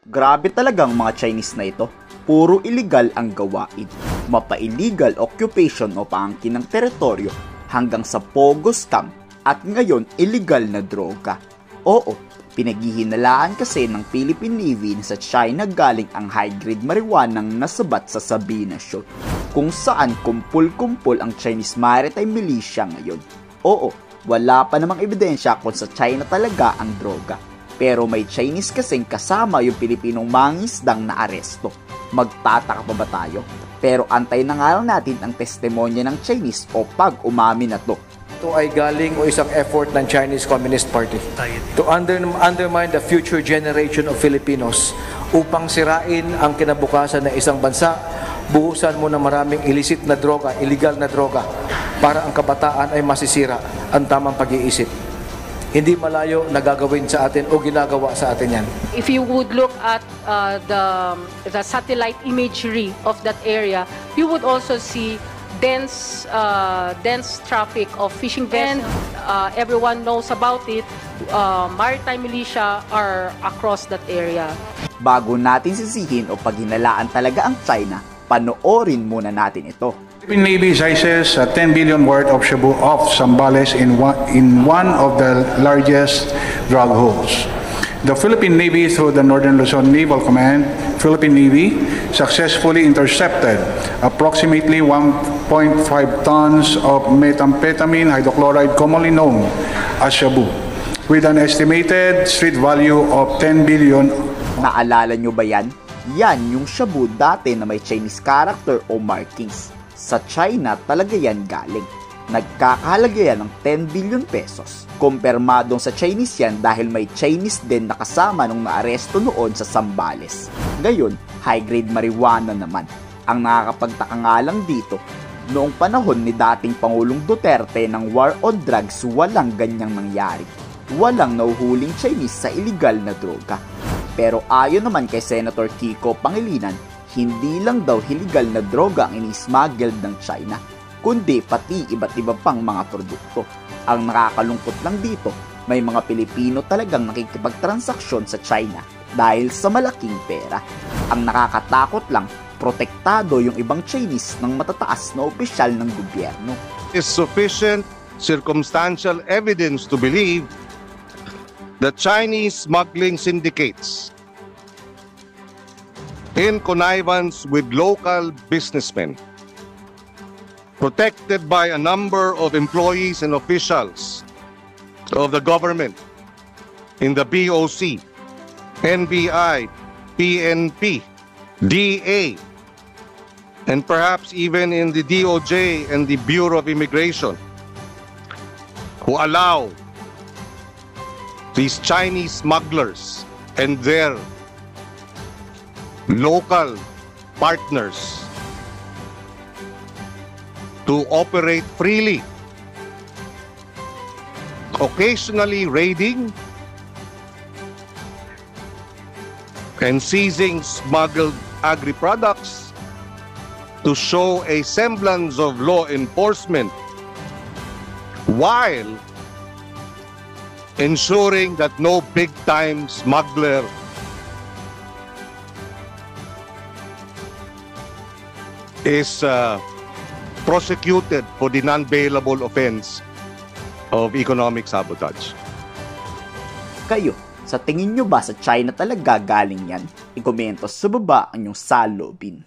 Grabe talagang mga Chinese na ito. Puro illegal ang gawain. Mapa-illegal occupation o paangkin ng teritoryo hanggang sa pogo scam at ngayon illegal na droga. Oo, pinaghihinalaan kasi ng Philippine Navy na sa China galing ang high-grade marijuana nang nasabat sa Sabina Shoal, kung saan kumpul-kumpul ang Chinese Maritime Militia ngayon. Oo, wala pa namang ebidensya kung sa China talaga ang droga. Pero may Chinese kasing kasama yung Pilipinong mangisdang na aresto. Magtataka pa ba tayo? Pero antay na nga lang natin ang testimonya ng Chinese o pag umamin na to. Ito ay galing o isang effort ng Chinese Communist Party to undermine the future generation of Filipinos upang sirain ang kinabukasan ng isang bansa, buhusan mo ng maraming illicit na droga, illegal na droga, para ang kabataan ay masisira ang tamang pag-iisip. Hindi malayo na gagawin sa atin o ginagawa sa atin yan. If you would look at the satellite imagery of that area, you would also see dense traffic of fishing vessels. Everyone knows about it. Maritime militia are across that area. Bago natin sisihin o paghinalaan talaga ang China, panoorin muna natin ito. The Navy seizes 10 billion worth of shabu off Zambales in one of the largest drug holes. The Philippine Navy, through the Northern Luzon Naval Command, Philippine Navy, successfully intercepted approximately 1.5 tons of methamphetamine hydrochloride, commonly known as shabu, with an estimated street value of 10 billion. Naalala nyo ba yan? Yan yung shabu dati na may Chinese character o markings. Sa China talaga yan galing. Nagkakahalaga yan ng 10 billion pesos. Kumpirmadong sa Chinese yan dahil may Chinese din nakasama nung naaresto noon sa Zambales. Ngayon, high-grade marijuana naman. Ang nakakapagtaka nga lang dito, noong panahon ni dating Pangulong Duterte ng war on drugs, walang ganyang nangyari. Walang nahuhuling Chinese sa illegal na droga. Pero ayon naman kay Senator Kiko Pangilinan, hindi lang daw illegal na droga ang ini-smuggled ng China, kundi pati iba't iba pang mga produkto. Ang nakakalungkot lang dito, may mga Pilipino talagang nakikipagtransaksyon sa China dahil sa malaking pera. Ang nakakatakot lang, protektado yung ibang Chinese ng matataas na opisyal ng gobyerno. Is sufficient circumstantial evidence to believe that Chinese smuggling syndicates in connivance with local businessmen, protected by a number of employees and officials of the government in the BOC, NBI, PNP, DA, and perhaps even in the DOJ and the Bureau of Immigration, who allow these Chinese smugglers and their local partners to operate freely, occasionally raiding and seizing smuggled agri-products to show a semblance of law enforcement while ensuring that no big-time smuggler is prosecuted for the non-bailable offense of economic sabotage. Kayo, sa tingin nyo ba sa China talaga galing yan? I-komento sa baba ang inyong saloobin.